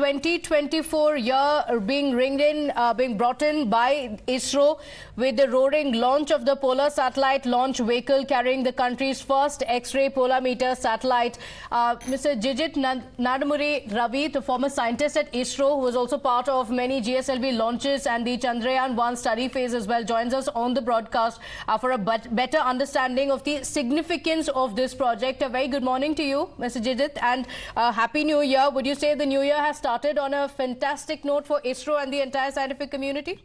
2024 year being being brought in by ISRO with the roaring launch of the Polar Satellite Launch Vehicle carrying the country's first X-ray Polarimeter satellite. Mr. Jijith Nadumuri Ravi, the former scientist at ISRO, who was also part of many GSLV launches and the Chandrayaan-1 study phase as well, joins us on the broadcast for a better understanding of the significance of this project. A very good morning to you, Mr. Jijith, and Happy New Year. Would you say the new year has started on a fantastic note for ISRO and the entire scientific community?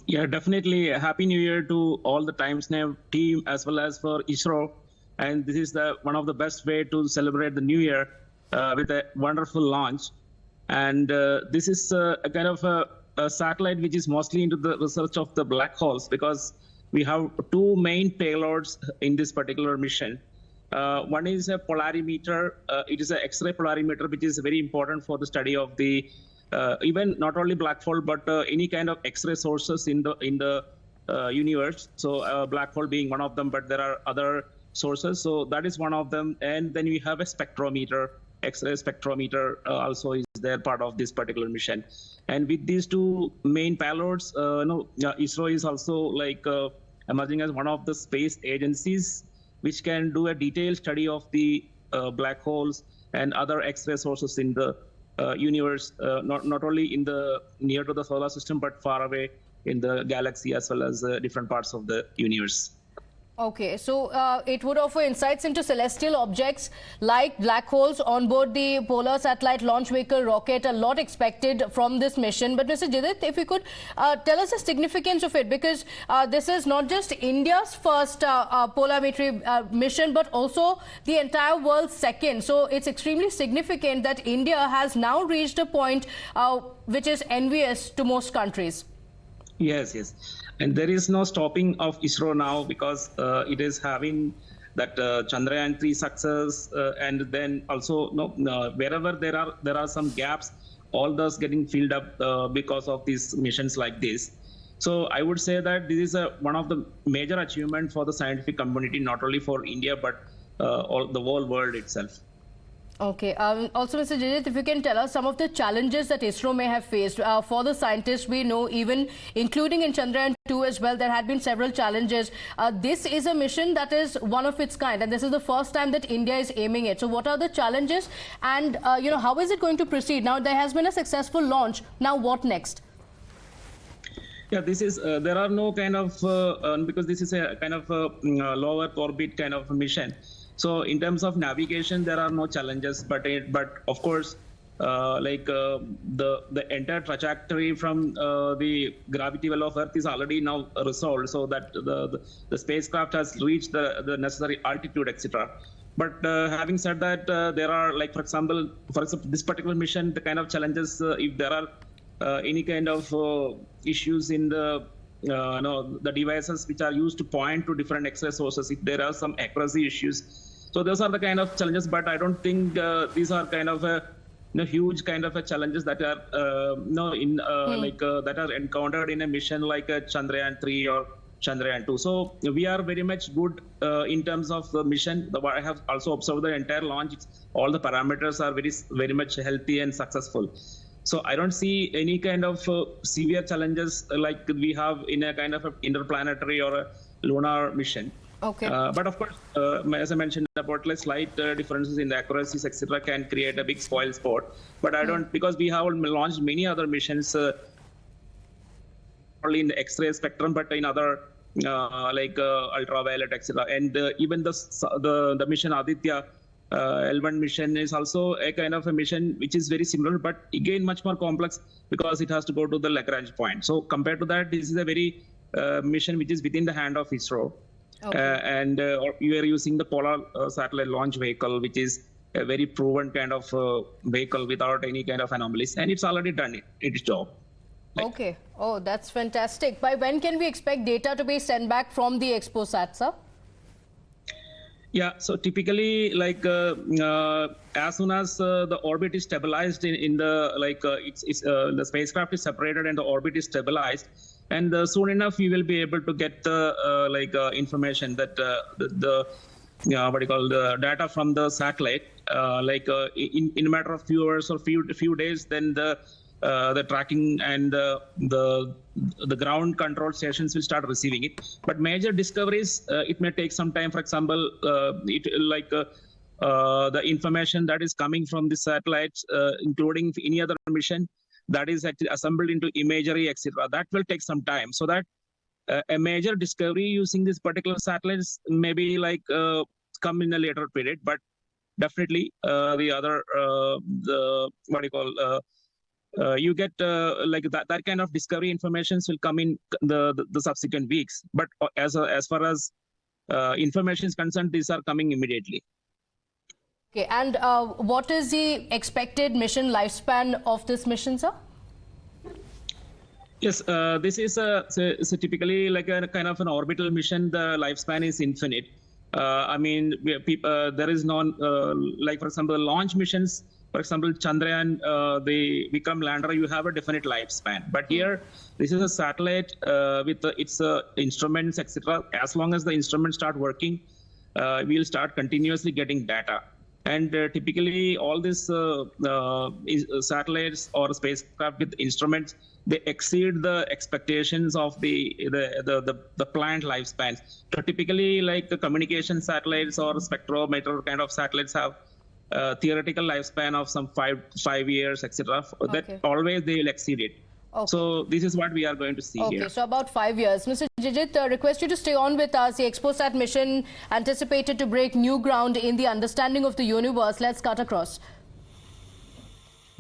Yeah, definitely. Happy New Year to all the TimesNav team as well as for ISRO. And this is one of the best way to celebrate the new year with a wonderful launch. And this is a kind of a satellite which is mostly into the research of the black holes, because we have two main payloads in this particular mission. One is a polarimeter. It is an X-ray polarimeter, which is very important for the study of the even not only black hole, but any kind of X-ray sources in the universe. So black hole being one of them, but there are other sources. So that is one of them. And then we have a spectrometer, X-ray spectrometer also is there part of this particular mission. And with these two main payloads, ISRO is also like emerging as one of the space agencies which can do a detailed study of the black holes and other X-ray sources in the universe, not only in the near to the solar system, but far away in the galaxy as well as different parts of the universe. Okay, so it would offer insights into celestial objects like black holes on board the Polar Satellite Launch Vehicle rocket. A lot expected from this mission. But Mr. Jijith, if you could tell us the significance of it, because this is not just India's first polarimetry mission, but also the entire world's second. So it's extremely significant that India has now reached a point which is envious to most countries. Yes, yes. And there is no stopping of ISRO now, because it is having that Chandrayaan-3 success, and then also wherever there are some gaps, all those getting filled up because of these missions like this. So I would say that this is one of the major achievements for the scientific community, not only for India, but all the whole world itself. Okay. Also, Mr. Jijith, if you can tell us some of the challenges that ISRO may have faced. For the scientists, we know, even including in Chandrayaan-2 as well, there had been several challenges. This is a mission that is one of its kind, and this is the first time that India is aiming it. So what are the challenges, and how is it going to proceed? Now, there has been a successful launch. Now, what next? Yeah, this is there are no kind of because this is a kind of lower orbit kind of mission. So in terms of navigation, there are no challenges, but of course, the entire trajectory from the gravity well of Earth is already now resolved, so that the spacecraft has reached the necessary altitude, etc. But having said that, there are, like, for example, this particular mission, the kind of challenges, if there are any kind of issues in the the devices which are used to point to different X-ray sources, if there are some accuracy issues. So those are the kind of challenges, but I don't think these are kind of huge kind of challenges that are that are encountered in a mission like a Chandrayaan-3 or Chandrayaan-2. So we are very much good in terms of the mission. I have also observed the entire launch. All the parameters are very much healthy and successful. So I don't see any kind of severe challenges like we have in a kind of interplanetary or a lunar mission. Okay. But of course, as I mentioned about slight differences in the accuracies, etc., can create a big spoil spot. But I don't, because we have launched many other missions, only in the X-ray spectrum, but in other ultraviolet, etc. And even the mission Aditya L1 mission is also a kind of a mission which is very similar, but again much more complex, because it has to go to the Lagrange point. So compared to that, this is a very mission which is within the hand of ISRO. Okay. And you are using the Polar Satellite Launch Vehicle, which is a very proven kind of vehicle without any kind of anomalies, and it's already done its job. Okay. Oh, that's fantastic. By when can we expect data to be sent back from the XPoSat, sir? Yeah, so typically, as soon as the orbit is stabilized in the the spacecraft is separated and the orbit is stabilized, and soon enough we will be able to get the information that the what you call the data from the satellite, in a matter of few hours or few days, then the tracking and the ground control stations will start receiving it. But major discoveries, it may take some time. For example, the information that is coming from the satellites, including any other mission that is actually assembled into imagery, etc., that will take some time. So that a major discovery using these particular satellites maybe come in a later period, but definitely the other you get that kind of discovery informations will come in the subsequent weeks. But as far as information is concerned, these are coming immediately. Okay, and what is the expected mission lifespan of this mission, sir? Yes, this is typically like a kind of an orbital mission. The lifespan is infinite. I mean, there is no, like for example, launch missions, for example, Chandrayaan, the Vikram lander, you have a definite lifespan. But here, this is a satellite with its instruments, etc. As long as the instruments start working, we'll start continuously getting data. And typically, all these satellites or spacecraft with instruments, they exceed the expectations of the planned lifespans. So typically, like the communication satellites or spectrometer kind of satellites have theoretical lifespan of some five years, etc. Okay. That always they will exceed it. Okay. So this is what we are going to see here. Okay, so about 5 years. Mr. Jijith, request you to stay on with us. The XPoSat mission anticipated to break new ground in the understanding of the universe. Let's cut across.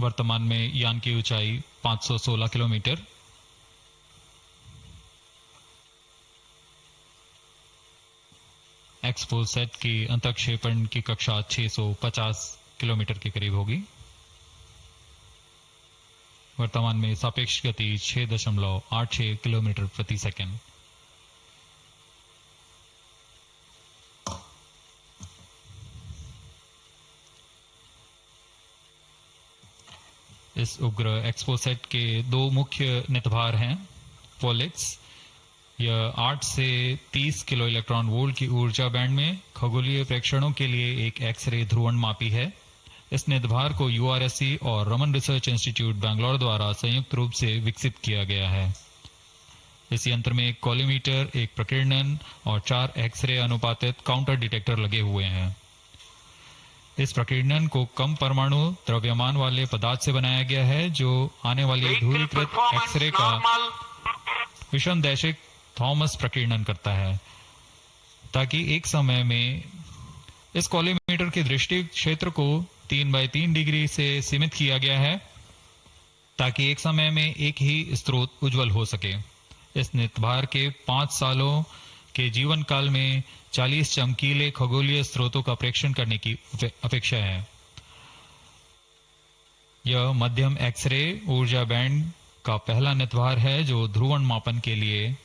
वर्तमान में यान की ऊंचाई 516 kilometre, XPoSat की अंतःक्षेपण की कक्षा 650 kilometre के करीब होगी। वर्तमान में सापेक्ष गति 6.86 किलोमीटर प्रति सेकंड। इस उपग्रह XPoSat के दो मुख्य नितभार हैं। पोलिक्स, यह 8 से 30 किलो इलेक्ट्रॉन वोल्ट की ऊर्जा बैंड में खगोलीय प्रेक्षणों के लिए एक एक्सरे ध्रुवण मापी है। इस नितभार को URSC और रमन रिसर्च इंस्टीट्यूट बैंगलोर द्वारा संयुक्त रूप से विकसित किया गया है। इस यंत्र में एक कोलिमीटर, एक प्रकीर्णन और 4 एक्सरे अनुपातित काउंटर डिटेक्टर लगे हुए हैं। इस प्रकीर्णन को कम परमाणु द्रव्यमान वाले पदार्थ से बनाया गया है, जो आने वाली ध्रुवीकृत एक्सरे का विषमदैशिक थॉमस प्रकीर्णन करता है, ताकि एक समय में इस कोलिमीटर के दृष्टि क्षेत्र को 3x3 डिग्री से सीमित किया गया है, ताकि एक समय में एक ही स्रोत उज्जवल हो सके। इस नितभार के 5 सालों के जीवन काल में 40 चमकीले खगोलीय स्रोतों का प्रेक्षण करने की अपेक्षा है। यह मध्यम एक्सरे ऊर्जा बैंड का पहला नितभार है जो ध्रुवण मापन के लिए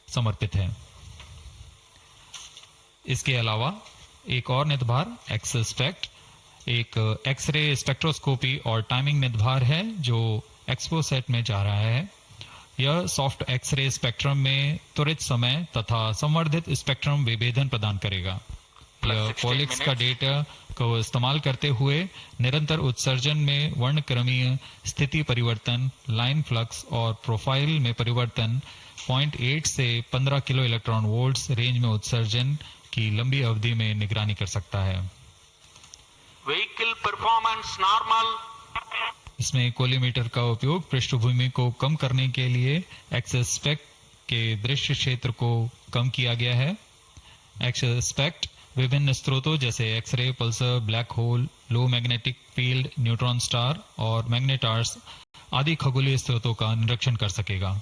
समर्पित है। इसके अलावा एक और नितभार XSPECT, एक एक्सरे स्पेक्ट्रोस्कोपी और टाइमिंग नितभार है जो XPoSat में जा रहा है। यह सॉफ्ट एक्सरे स्पेक्ट्रम में त्वरित समय तथा संवर्धित स्पेक्ट्रम विभेदन प्रदान करेगा। यह पॉलिक्स का डेटा को इस्तेमाल करते हुए निरंतर उत्सर्जन में वर्णक्रमीय स्थिति परिवर्तन, लाइन फ्लक्स और प्रोफाइल में परिवर्तन, 0.8 से 15 किलो इलेक्ट्रॉन वोल्ट्स रेंज में उत्सर्जन की लंबी अवधि में निगरानी कर सकता है। Vehicle performance normal. इसमें कोलिमीटर का उपयोग पृष्ठभूमि को कम करने के लिए XSPECT के दृश्य क्षेत्र को कम किया गया है। XSPECT विभिन्न स्रोतों जैसे एक्सरे, पल्सर, ब्लैक होल, लो मैग्नेटिक फील्ड, न्यूट्रॉन स्टार और मैग्नेटार्स आदि खगोलीय स्रोतों का निरीक्षण कर सकेगा।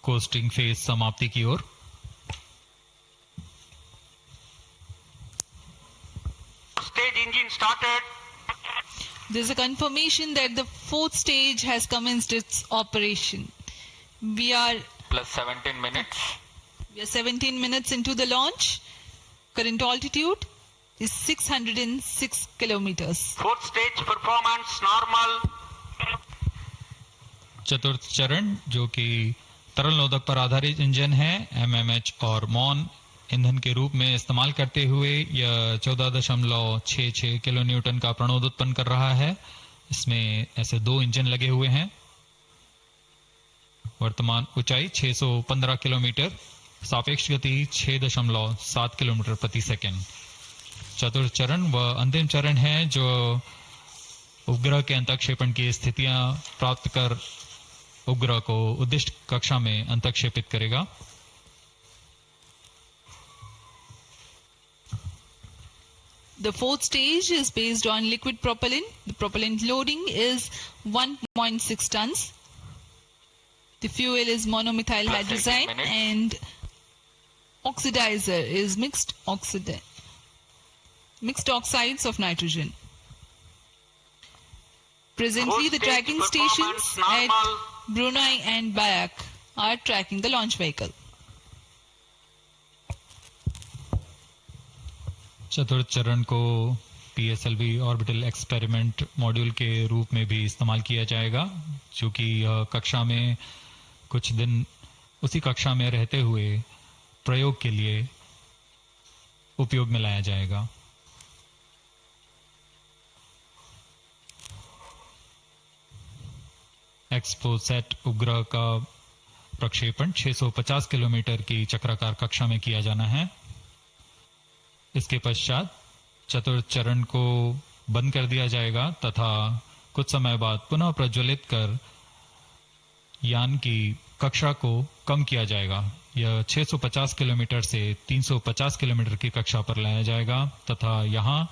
कोस्टिंग फेज समाप्ति की ओर। Stage engine started. There's a confirmation that the 4th stage has commenced its operation. We are Plus 17 minutes. We are 17 minutes into the launch. Current altitude is 606 kilometers. 4th stage performance normal. चतुर्थ चरण जो कि तरल नोदक पर आधारित engine है। MMH और मॉन ईंधन के रूप में इस्तेमाल करते हुए यह 14.66 किलो न्यूटन का प्रणोद उत्पन्न कर रहा है। इसमें ऐसे 2 इंजन लगे हुए हैं। वर्तमान ऊंचाई 615 किलोमीटर, सापेक्ष गति 6.7 किलोमीटर प्रति सेकंड। चतुर्थ चरण व अंतिम चरण है जो उपग्रह के अंतःक्षेपण की स्थितियां प्राप्त कर उपग्रह को उद्दिष्ट कक्षा में अंतःक्षेपित करेगा। The fourth stage is based on liquid propellant. The propellant loading is 1.6 tons. The fuel is monomethyl hydrazine and oxidizer is mixed oxides of nitrogen. Presently, the tracking stations at Brunei and Bayak are tracking the launch vehicle. चतुर्थ चरण को PSLV orbital experiment module के रूप में भी इस्तेमाल किया जाएगा, जो कि कक्षा में कुछ दिन उसी कक्षा में रहते हुए प्रयोग के लिए उपयोग में लाया जाएगा। XPoSat उपग्रह का प्रक्षेपण 650 किलोमीटर की चक्राकार कक्षा में किया जाना है। इसके पश्चात चतुर्थ चरण को बंद कर दिया जाएगा तथा कुछ समय बाद पुनः प्रज्वलित कर यान की कक्षा को कम किया जाएगा। यह 650 किलोमीटर से 350 किलोमीटर की कक्षा पर लाया जाएगा तथा यहां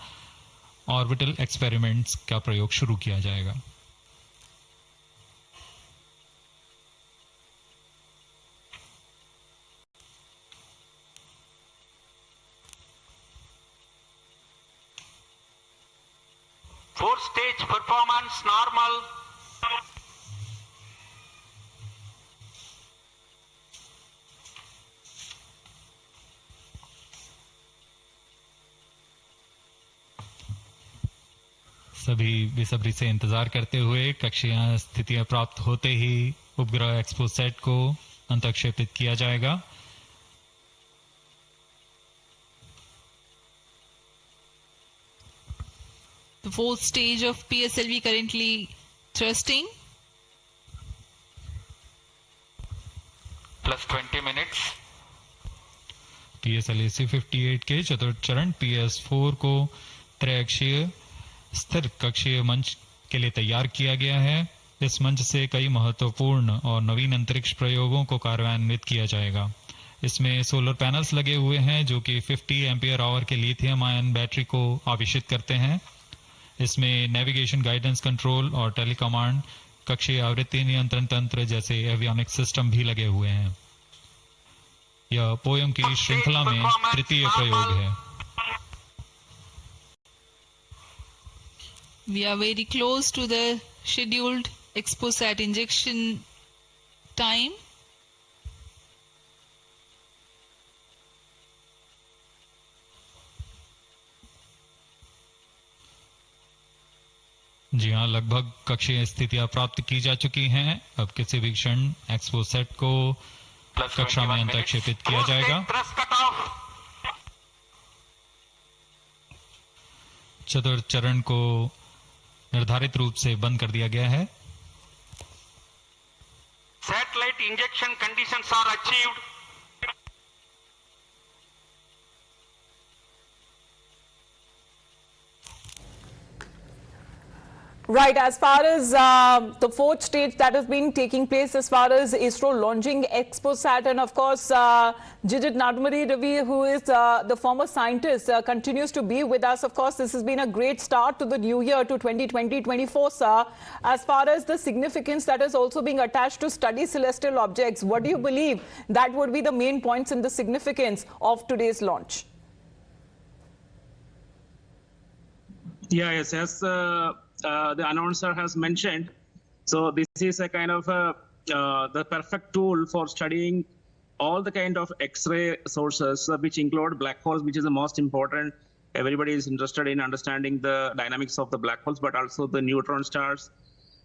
ऑर्बिटल एक्सपेरिमेंट्स का प्रयोग शुरू किया जाएगा। Fourth stage performance normal. सभी बेसब्री से इंतजार करते हुए कक्षीय स्थितियां प्राप्त होते ही उपग्रह XPoSat को अंतःक्षेपित किया जाएगा। The fourth stage of PSLV currently thrusting. Plus 20 minutes. PSLV C58 के चतुर्थ चरण PS4 को त्रैअक्षीय स्थिर कक्षीय मंच के लिए तैयार किया गया है। इस मंच से कई महत्वपूर्ण और नवीन अंतरिक्ष प्रयोगों को कार्यान्वित किया जाएगा। इसमें सोलर पैनल्स लगे हुए हैं जो कि 50 एम्पियर आवर के लिथियम आयन बैटरी को आवेशित करते हैं। इसमें नेविगेशन गाइडेंस कंट्रोल और टेलीकमांड कक्षीय आवृत्ति नियंत्रण तंत्र जैसे एवियोनिक्स सिस्टम भी लगे हुए हैं। यह पोयम की श्रृंखला में तृतीय प्रयोग है। We are very close to the scheduled XPoSat injection time. जी हाँ, लगभग कक्षीय स्थितियां प्राप्त की जा चुकी हैं। अब किसी भी क्षण XPoSat को कक्षा में अंतःक्षेपित किया जाएगा। चतुर्थ चरण को निर्धारित रूप से बंद कर दिया गया है। Satellite injection conditions are achieved. Right, as far as the fourth stage that has been taking place, as far as ISRO launching XPoSat, and of course Jijith Nadumuri Ravi, who is the former scientist, continues to be with us. Of course, this has been a great start to the new year, to 2020-24, sir. As far as the significance that is also being attached to study celestial objects, what do you believe that would be the main points in the significance of today's launch? Yeah, yes, as the announcer has mentioned, so this is a kind of the perfect tool for studying all the kind of X-ray sources, which include black holes, which is the most important. Everybody is interested in understanding the dynamics of the black holes, but also the neutron stars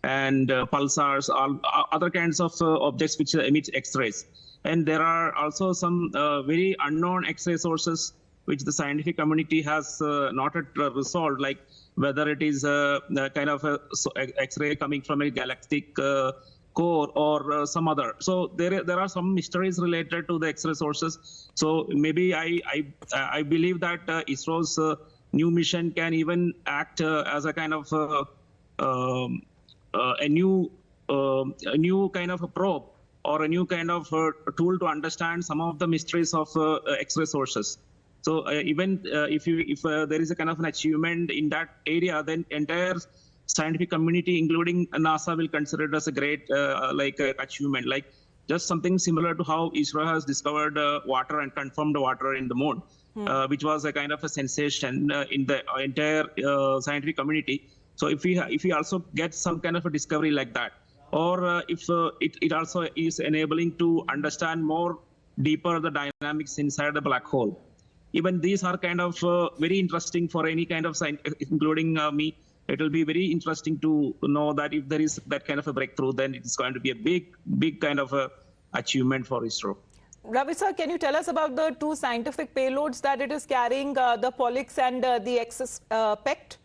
and pulsars, all other kinds of objects which emit X-rays. And there are also some very unknown X-ray sources which the scientific community has not yet resolved, like whether it is a kind of a X-ray coming from a galactic core or some other. So there are some mysteries related to the X-ray sources. So maybe I believe that ISRO's new mission can even act as a kind of a new kind of a probe or a new kind of tool to understand some of the mysteries of X-ray sources. So even if there is a kind of an achievement in that area, then entire scientific community, including NASA, will consider it as a great achievement, like just something similar to how ISRO has discovered water and confirmed water in the moon, which was a kind of a sensation in the entire scientific community. So if we also get some kind of a discovery like that, or if it also is enabling to understand more deeper the dynamics inside the black hole. Even these are kind of very interesting for any kind of science, including me. It will be very interesting to know that if there is that kind of a breakthrough, then it is going to be a big kind of a achievement for ISRO. Ravi sir, can you tell us about the two scientific payloads that it is carrying, the Polix and the XPECT?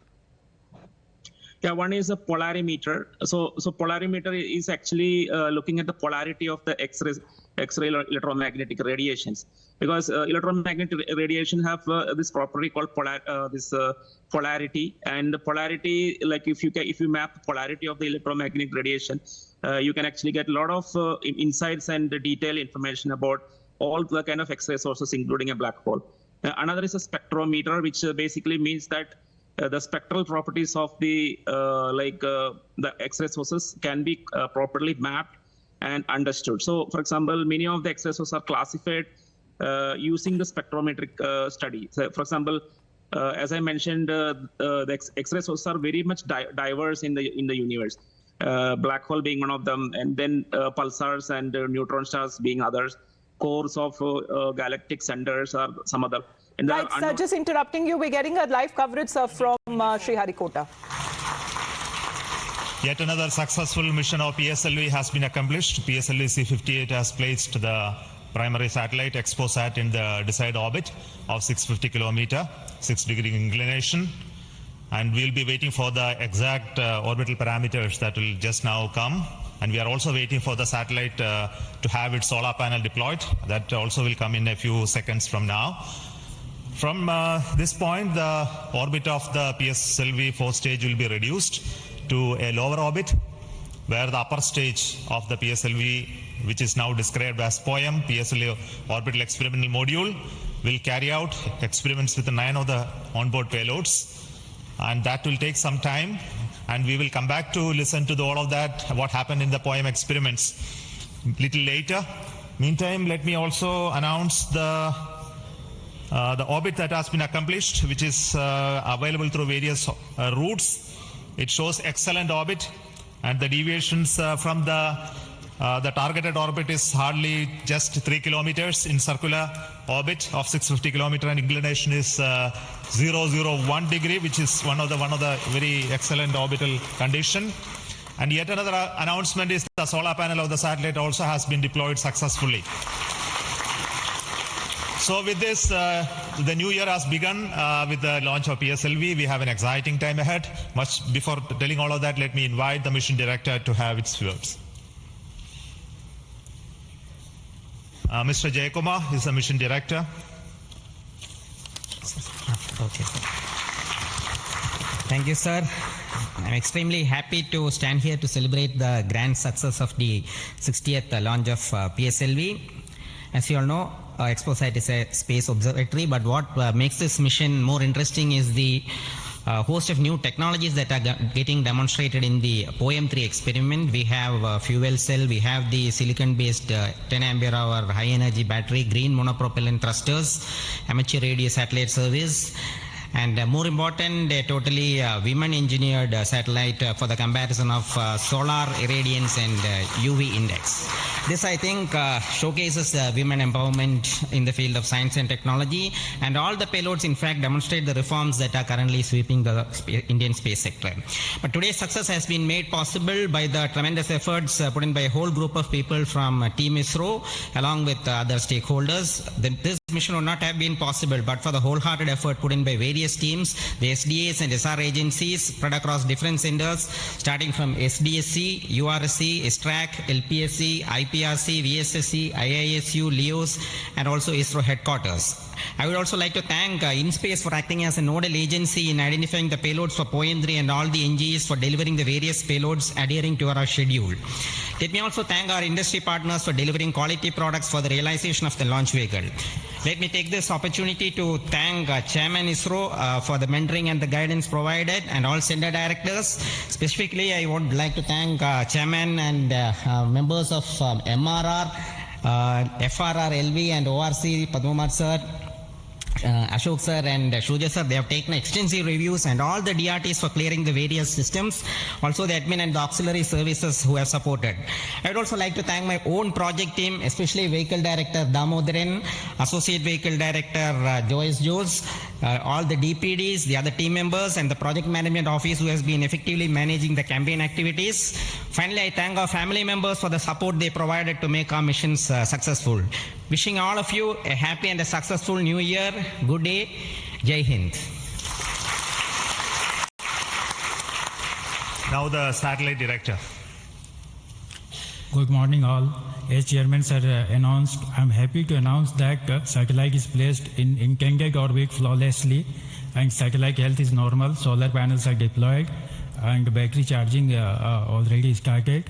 Yeah, one is a polarimeter. So polarimeter is actually looking at the polarity of the X-ray electromagnetic radiations, because electromagnetic radiation have this property called polarity, and the polarity, like if you map polarity of the electromagnetic radiation, you can actually get a lot of insights and detailed information about all the kind of X-ray sources, including a black hole. Another is a spectrometer, which basically means that the spectral properties of the X-ray sources can be properly mapped and understood. So, for example, many of the X-ray sources are classified using the spectrometric study. So, for example, as I mentioned, the X-ray sources are very much diverse in the universe. Black hole being one of them, and then pulsars and neutron stars being others. Cores of galactic centers are some other. And right, sir, just interrupting you, we're getting a live coverage, sir, from Sriharikota. Yet another successful mission of PSLV has been accomplished. PSLV C-58 has placed the primary satellite XPoSat in the desired orbit of 650 kilometer, 6-degree inclination. And we'll be waiting for the exact orbital parameters that will just now come. And we are also waiting for the satellite to have its solar panel deployed. That also will come in a few seconds from now. From this point, the orbit of the PSLV 4th stage will be reduced to a lower orbit, where the upper stage of the PSLV, which is now described as POEM, PSLV Orbital Experimental Module, will carry out experiments with 9 of the onboard payloads. And that will take some time, and we will come back to listen to all of that, what happened in the POEM experiments a little later. Meantime, let me also announce the orbit that has been accomplished, which is available through various routes. It shows excellent orbit, and the deviations from the targeted orbit is hardly just 3 kilometers in circular orbit of 650 kilometer, and inclination is 001 degree, which is one of the very excellent orbital condition. And yet another announcement is the solar panel of the satellite also has been deployed successfully. So with this, the new year has begun with the launch of PSLV. We have an exciting time ahead. Much before telling all of that, let me invite the mission director to have its words. Mr. Jayakumar is the mission director. Okay. Thank you, sir. I'm extremely happy to stand here to celebrate the grand success of the 60th launch of PSLV. As you all know, XPoSat is a space observatory, but what makes this mission more interesting is the host of new technologies that are getting demonstrated in the POEM-3 experiment. We have fuel cell, we have the silicon-based 10 ampere hour high-energy battery, green monopropellant thrusters, amateur radio satellite service, and more important, a totally women-engineered satellite for the comparison of solar irradiance and UV index. This, I think, showcases women empowerment in the field of science and technology, and all the payloads, in fact, demonstrate the reforms that are currently sweeping the Indian space sector. But today's success has been made possible by the tremendous efforts put in by a whole group of people from Team ISRO, along with other stakeholders. This mission would not have been possible but for the wholehearted effort put in by various teams, the SDAs and SR agencies spread across different centers, starting from SDSC, URSC, STRAC, LPSC, IPRC, VSSC, IISU, LEOS, and also ISRO headquarters. I would also like to thank InSpace for acting as a nodal agency in identifying the payloads for POEM-3 and all the NGs for delivering the various payloads adhering to our schedule. Let me also thank our industry partners for delivering quality products for the realization of the launch vehicle. Let me take this opportunity to thank Chairman ISRO for the mentoring and the guidance provided, and all center directors. Specifically, I would like to thank Chairman and members of MRR, FRR, LV, and ORC, Padmamar sir, Ashok sir and Shuja sir. They have taken extensive reviews, and all the DRTs for clearing the various systems, also the admin and the auxiliary services who have supported. I would also like to thank my own project team, especially Vehicle Director Damodaran, Associate Vehicle Director Joyce Jose, all the DPDs, the other team members, and the Project Management Office who has been effectively managing the campaign activities. Finally, I thank our family members for the support they provided to make our missions successful. Wishing all of you a happy and a successful new year. Good day. Jai Hind. Now the satellite director. Good morning all. As Chairman sir announced, I'm happy to announce that satellite is placed in intended orbit flawlessly, and satellite health is normal. Solar panels are deployed and battery charging already started.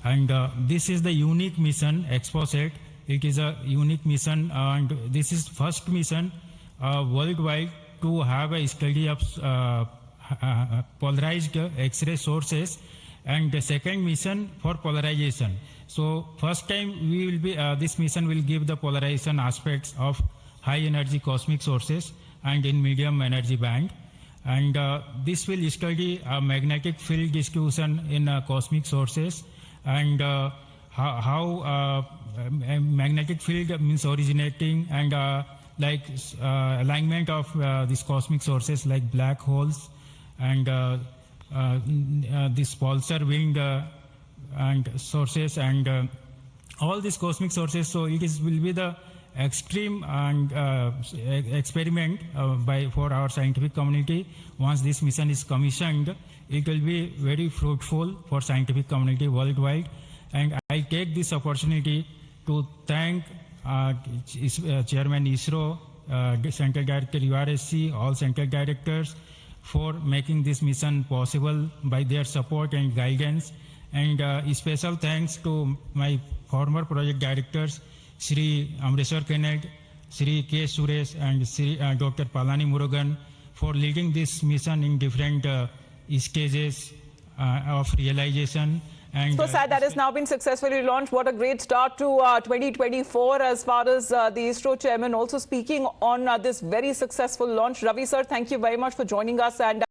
And this is the unique mission, XPoSat. It is a unique mission, and this is first mission worldwide to have a study of polarized X-ray sources, and the second mission for polarization. So first time we will be this mission will give the polarization aspects of high energy cosmic sources and in medium energy band, and this will study magnetic field distribution in cosmic sources, and how magnetic field means originating, and alignment of these cosmic sources like black holes, and this pulsar wind and sources, and all these cosmic sources. So it will be the extreme and experiment for our scientific community. Once this mission is commissioned, it will be very fruitful for scientific community worldwide. And I take this opportunity to thank Chairman ISRO, Central Director URSC, all Central Directors for making this mission possible by their support and guidance. And special thanks to my former project directors, Shri Amreshwar Kennedy, Shri K. Suresh, and Shri Dr. Palani Murugan for leading this mission in different stages of realization. And XPoSat that has now been successfully launched. What a great start to 2024 as far as the ISRO chairman also speaking on this very successful launch. Ravi sir, thank you very much for joining us. And